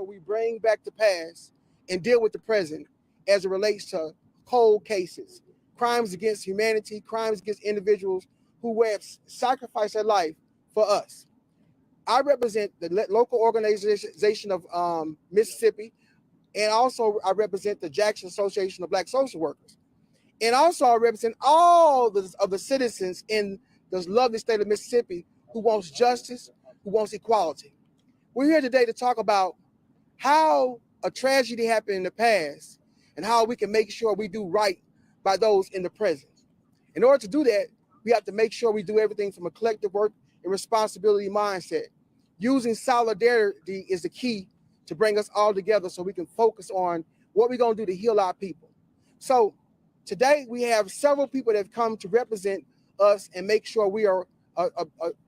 we bring back the past and deal with the present as it relates to cold cases, crimes against humanity, crimes against individuals who have sacrificed their life for us. I represent the local organization of Mississippi, and also I represent the Jackson Association of Black Social Workers. And also I represent all of the citizens in this lovely state of Mississippi who wants justice, who wants equality. We're here today to talk about how a tragedy happened in the past and how we can make sure we do right by those in the present. In order to do that, we have to make sure we do everything from a collective work and responsibility mindset. Using solidarity is the key to bring us all together so we can focus on what we're going to do to heal our people. So today we have several people that have come to represent us and make sure we are a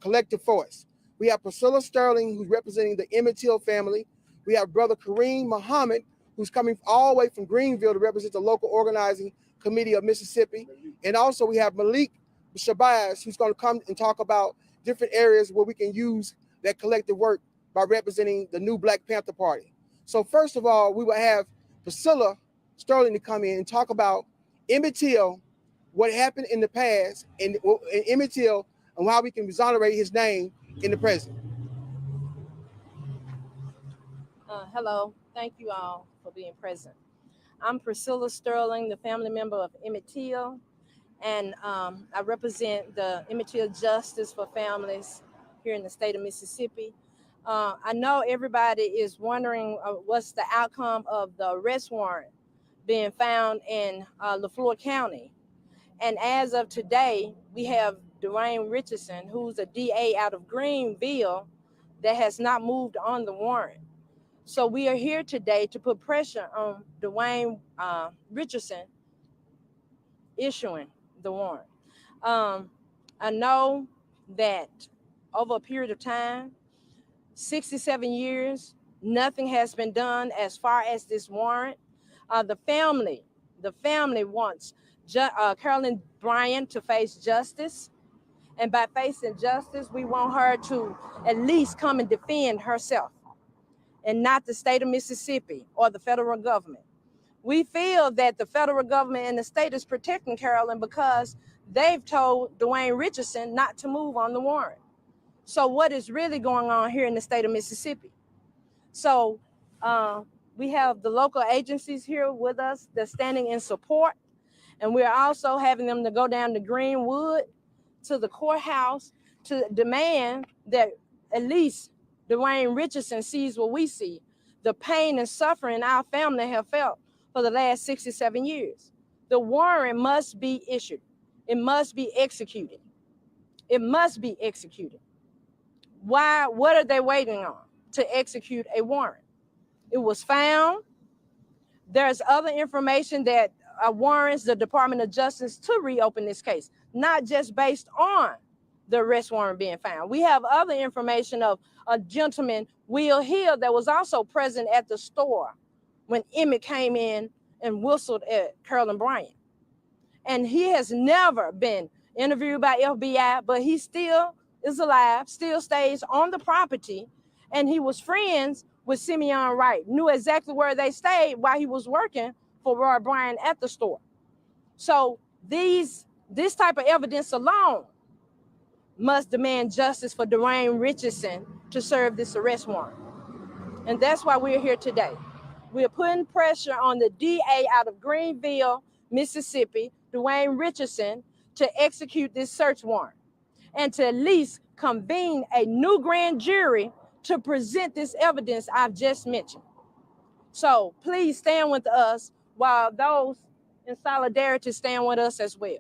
collective force. We have Priscilla Sterling, who's representing the Emmett Till family. We have Brother Kareem Muhammad, who's coming all the way from Greenville to represent the local organizing committee of Mississippi. And also we have Malik Shabazz, who's going to come and talk about different areas where we can use that collective work by representing the new Black Panther Party. So first of all, we will have Priscilla Sterling to come in and talk about Emmett Till, what happened in the past, and Emmett Till, and how we can exonerate his name in the present. Hello, thank you all for being present. I'm Priscilla Sterling, the family member of Emmett Till, and I represent the Emmett Till Justice for families here in the state of Mississippi. I know everybody is wondering what's the outcome of the arrest warrant being found in Lafleur County. And as of today, we have Dwayne Richardson, who's a DA out of Greenville, that has not moved on the warrant. So we are here today to put pressure on Dwayne Richardson issuing the warrant. I know that over a period of time, 67 years, nothing has been done as far as this warrant. The family wants Carolyn Bryant to face justice. And by facing justice, we want her to at least come and defend herself and not the state of Mississippi or the federal government. We feel that the federal government and the state is protecting Carolyn because they've told Dwayne Richardson not to move on the warrant. So what is really going on here in the state of Mississippi? So we have the local agencies here with us that's standing in support. And we're also having them to go down to Greenwood to the courthouse to demand that at least Dwayne Richardson sees what we see, the pain and suffering our family have felt for the last 67 years. The warrant must be issued. It must be executed. It must be executed. Why? What are they waiting on to execute a warrant? It was found. There's other information that warrants the Department of Justice to reopen this case, not just based on the arrest warrant being found. We have other information of a gentleman, Will Hill, that was also present at the store when Emmett came in and whistled at Carolyn Bryant. And he has never been interviewed by FBI, but he still is alive, still stays on the property, and he was friends with Simeon Wright, knew exactly where they stayed while he was working for Roy Bryan at the store. So this type of evidence alone must demand justice for Dwayne Richardson to serve this arrest warrant. And that's why we're here today. We're putting pressure on the DA out of Greenville, Mississippi, Dwayne Richardson, to execute this search warrant and to at least convene a new grand jury to present this evidence I've just mentioned. So please stand with us while those in solidarity stand with us as well.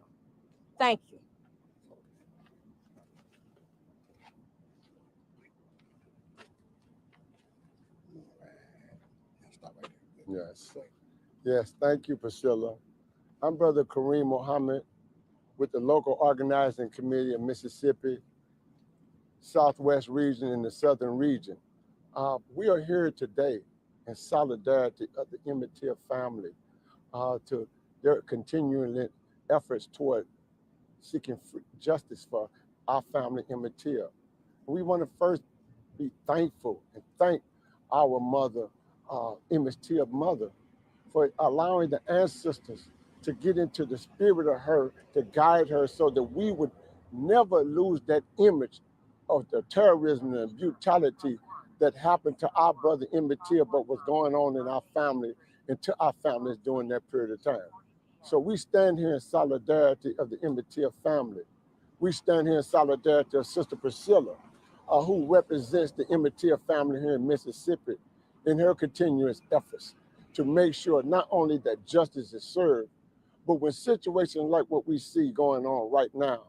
Thank you. Yes, thank you, Priscilla. I'm Brother Kareem Muhammad with the local organizing committee of Mississippi, Southwest region and the Southern region. We are here today in solidarity of the Emmett Till family to their continuing efforts toward seeking justice for our family, Emmett Till. We want to first be thankful and thank our mother, Emmett Till mother for allowing the ancestors to get into the spirit of her, to guide her so that we would never lose that image of the terrorism and brutality that happened to our brother Emmett Till, but was going on in our family and to our families during that period of time. So we stand here in solidarity of the Emmett Till family. We stand here in solidarity of Sister Priscilla, who represents the Emmett Till family here in Mississippi in her continuous efforts to make sure not only that justice is served, but when situations like what we see going on right now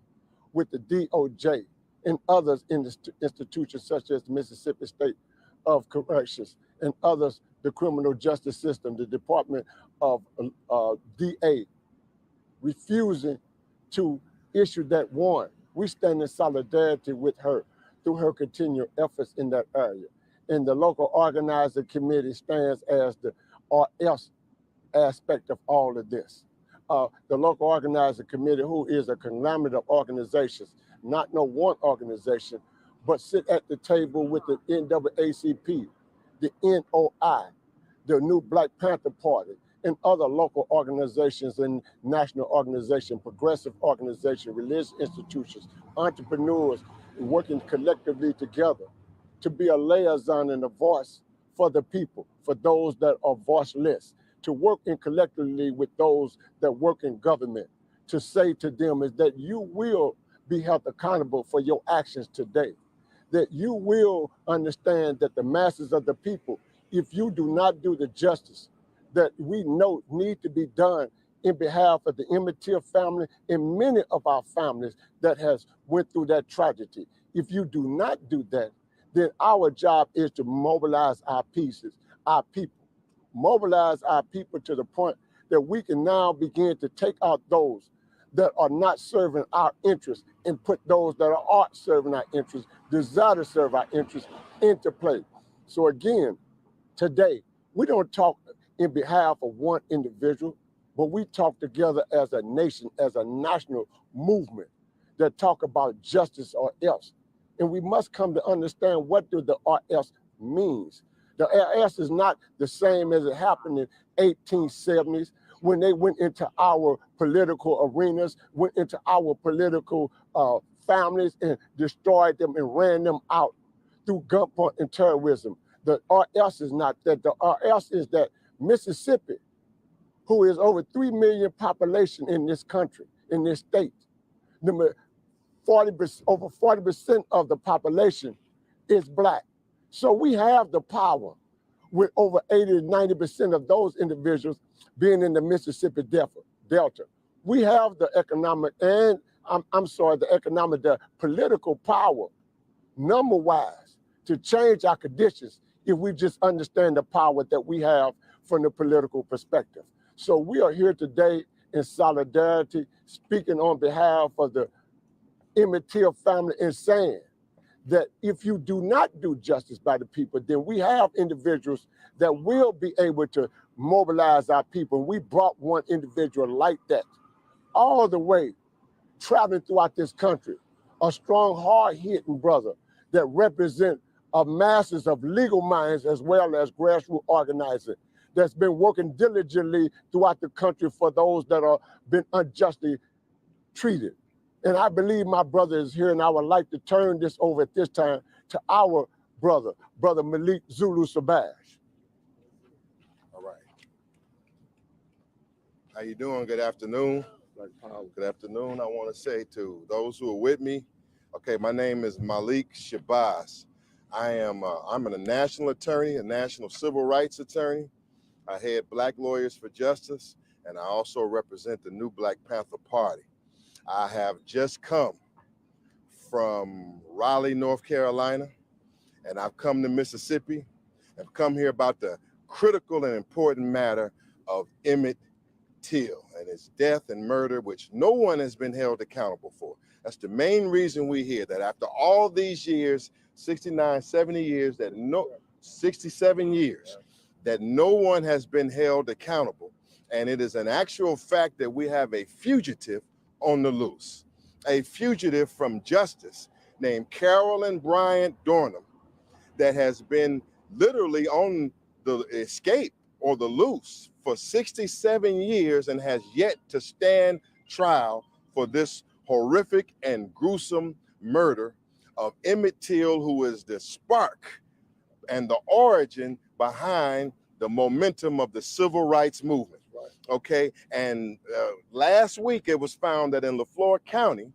with the DOJ and others in the institutions such as the Mississippi State of Corrections and others, the criminal justice system, the Department of DA, refusing to issue that warrant. We stand in solidarity with her through her continued efforts in that area. And the local organizer committee stands as the RS aspect of all of this. The local organizer committee, who is a conglomerate of organizations, not no one organization, but sit at the table with the NAACP, the NOI, the New Black Panther Party, and other local organizations and national organizations, progressive organizations, religious institutions, entrepreneurs, working collectively together to be a liaison and a voice for the people, for those that are voiceless, to work in collectively with those that work in government, to say to them is that you will be held accountable for your actions today, that you will understand that the masses of the people, if you do not do the justice that we know need to be done in behalf of the Emmett Till family and many of our families that has went through that tragedy, if you do not do that, then our job is to mobilize our people, mobilize our people to the point that we can now begin to take out those that are not serving our interests and put those that are serving our interests, desire to serve our interests into play. So again, today, we don't talk in behalf of one individual, but we talk together as a nation, as a national movement that talk about justice or else. And we must come to understand what do the RS means. The RS is not the same as it happened in 1870s when they went into our political arenas, went into our political families and destroyed them and ran them out through gunpoint and terrorism. The RS is not that. The RS is that Mississippi, who is over 3 million population in this country, in this state, over 40% of the population is Black. So we have the power with over 80 to 90% of those individuals being in the Mississippi Delta. We have the economic and, the political power, number-wise, to change our conditions if we just understand the power that we have from the political perspective. So we are here today in solidarity, speaking on behalf of the Emmett Till family and saying that if you do not do justice by the people, then we have individuals that will be able to mobilize our people. We brought one individual like that all the way, traveling throughout this country, a strong, hard-hitting brother that represents masses of legal minds as well as grassroots organizing that's been working diligently throughout the country for those that are been unjustly treated. And I believe my brother is here, and I would like to turn this over at this time to our brother, Brother Malik Zulu Sabash. All right. How you doing? Good afternoon. Good afternoon. I want to say to those who are with me, okay, my name is Malik Shabazz. I'm a national attorney, a national civil rights attorney. I head Black Lawyers for Justice, and I also represent the New Black Panther Party. I have just come from Raleigh, North Carolina, and I've come to Mississippi. I've come here about the critical and important matter of Emmett Till and his death and murder, which no one has been held accountable for. That's the main reason we're here, that after all these years, 69, 70 years, 67 years, that no one has been held accountable. And it is an actual fact that we have a fugitive on the loose, a fugitive from justice named Carolyn Bryant Dornham that has been literally on the escape or the loose for 67 years and has yet to stand trial for this horrific and gruesome murder of Emmett Till, who is the spark and the origin behind the momentum of the civil rights movement. Okay, and last week it was found that in LaFleur County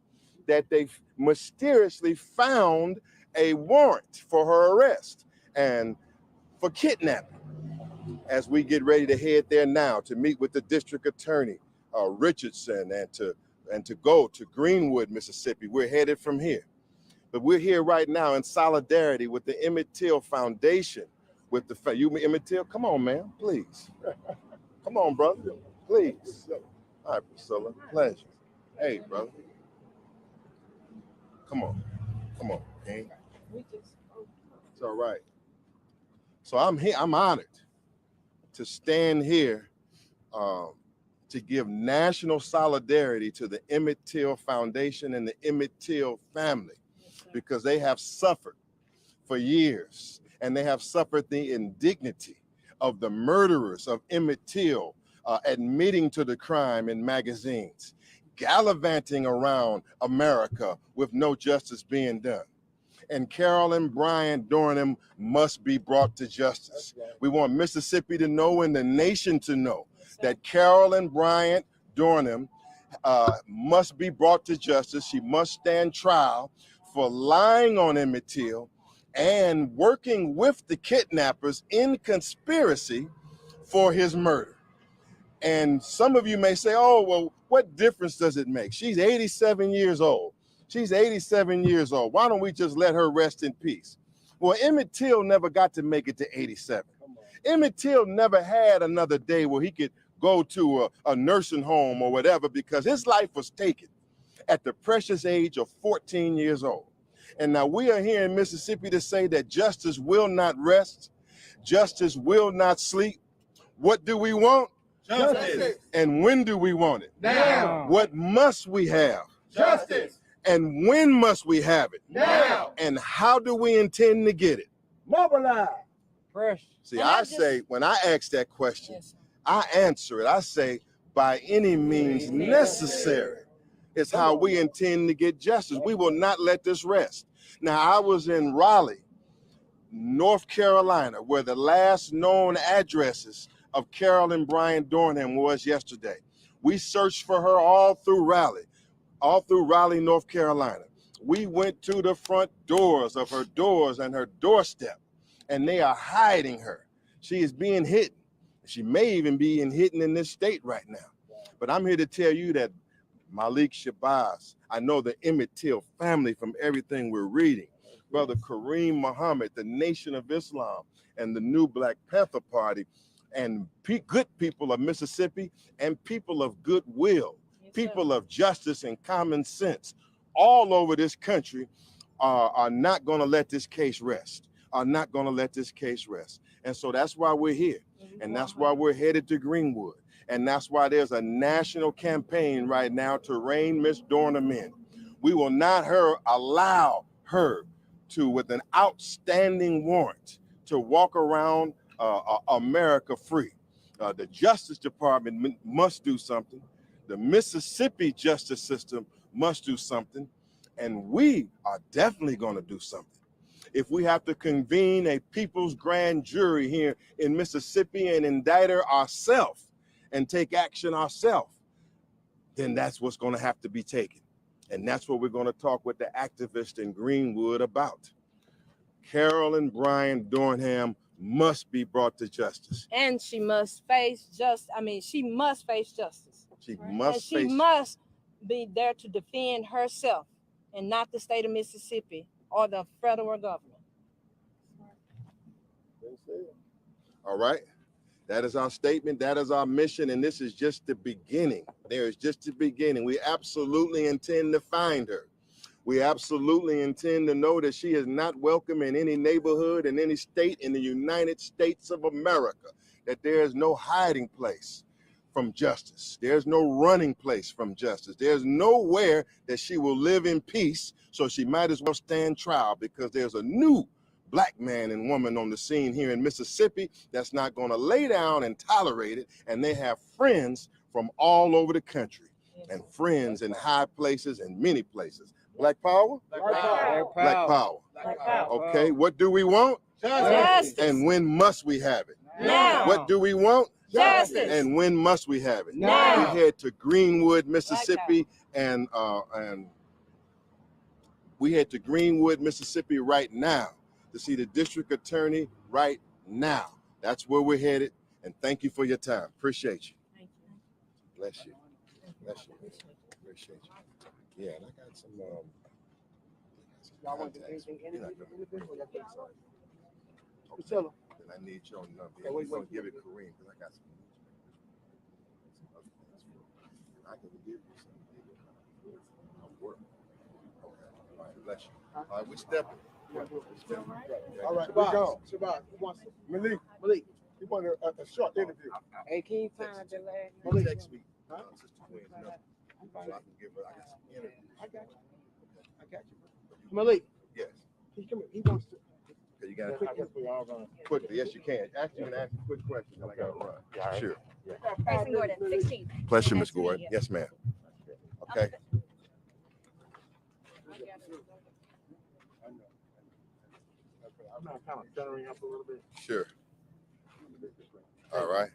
that they mysteriously found a warrant for her arrest and for kidnapping. As we get ready to head there now to meet with the district attorney Richardson and to go to Greenwood, Mississippi. We're headed from here, but we're here right now in solidarity with the Emmett Till Foundation. With the you Emmett Till, come on, man, please. Come on, brother, please. All right, Priscilla, pleasure. Hey, brother. Come on, King. It's all right. So I'm here, I'm honored to stand here to give national solidarity to the Emmett Till Foundation and the Emmett Till family, because they have suffered for years, and they have suffered the indignity of the murderers of Emmett Till admitting to the crime in magazines, gallivanting around America with no justice being done. And Carolyn Bryant Dornham must be brought to justice. We want Mississippi to know and the nation to know that Carolyn Bryant Dornham must be brought to justice. She must stand trial for lying on Emmett Till and working with the kidnappers in conspiracy for his murder. And some of you may say, oh, well, what difference does it make? She's 87 years old. She's 87 years old. Why don't we just let her rest in peace? Well, Emmett Till never got to make it to 87. Emmett Till never had another day where he could go to a nursing home or whatever, because his life was taken at the precious age of 14 years old. And now we are here in Mississippi to say that justice will not rest. Justice will not sleep. What do we want? Justice. And when do we want it? Now. What must we have? Justice. And when must we have it? Now. And how do we intend to get it? Mobilize. Fresh. See, I say, when I ask that question, I answer it. I say, by any means necessary. It's how we intend to get justice. We will not let this rest. Now, I was in Raleigh, North Carolina, where the last known addresses of Carolyn Bryant Dornham was yesterday. We searched for her all through Raleigh, North Carolina. We went to the front doors of her doors and her doorstep, and they are hiding her. She is being hidden. She may even be hidden in this state right now. But I'm here to tell you that Malik Shabazz, I know the Emmett Till family from everything we're reading, Brother Kareem Muhammad, the Nation of Islam, and the new Black Panther Party, and good people of Mississippi, and people of goodwill, people of justice and common sense all over this country are not going to let this case rest, And so that's why we're here. And that's why we're headed to Greenwood. And that's why there's a national campaign right now to rein Miss Dornham in. We will not allow her to, with an outstanding warrant, to walk around America free. The Justice Department must do something. The Mississippi justice system must do something. And we are definitely going to do something. If we have to convene a people's grand jury here in Mississippi and indict her ourselves and take action ourselves, then that's what's going to have to be taken. And that's what we're going to talk with the activist in Greenwood about. Carolyn Bryant Dornham must be brought to justice. And she must face she must face justice. She must be there to defend herself and not the state of Mississippi or the federal government. All right. That is our statement. That is our mission. And this is just the beginning. There is just the beginning. We absolutely intend to find her. We absolutely intend to know that she is not welcome in any neighborhood, in any state in the United States of America, that there is no hiding place from justice. There's no running place from justice. There's nowhere that she will live in peace, so she might as well stand trial, because there's a new black man and woman on the scene here in Mississippi that's not going to lay down and tolerate it. And they have friends from all over the country and friends in high places and many places. Black power? Black power. Black power. Black power. Okay, what do we want? Justice. And when must we have it? Now. What do we want? Justice. And when must we have it? Now. We head to Greenwood, Mississippi, and we head to Greenwood, Mississippi right now to see the district attorney right now. That's where we're headed. And thank you for your time. Appreciate you. Thank you. Bless you. Bless you. Appreciate you. Yeah, and I got some. Y'all want to do contacts. anything You're not individual? gonna- Priscilla. Then I need your number. Yeah, wait, We're gonna wait. give it Kareem because I got some. I can give you some. I'll work. Okay. All right, bless you. All right, we stepping. All right, we go. Shabazz, who wants to? Malik, Malik. he wanted a short interview. Hey, can you find the last? Malik. Text me, Sister Quinn's number, so I can give her. I got some interviews. I got you. I got you. Malik, Yes. he come. He wants to. Okay, you got it quickly. Yes, you can. Actually, you can ask a quick question. Then I got to run. Sure. President Gordon, 16. Pleasure, Ms. Gordon. Yes, ma'am. Okay. I'm not kind of centering up a little bit. Sure. All right.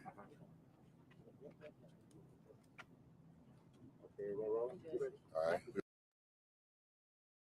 Okay, well, All right.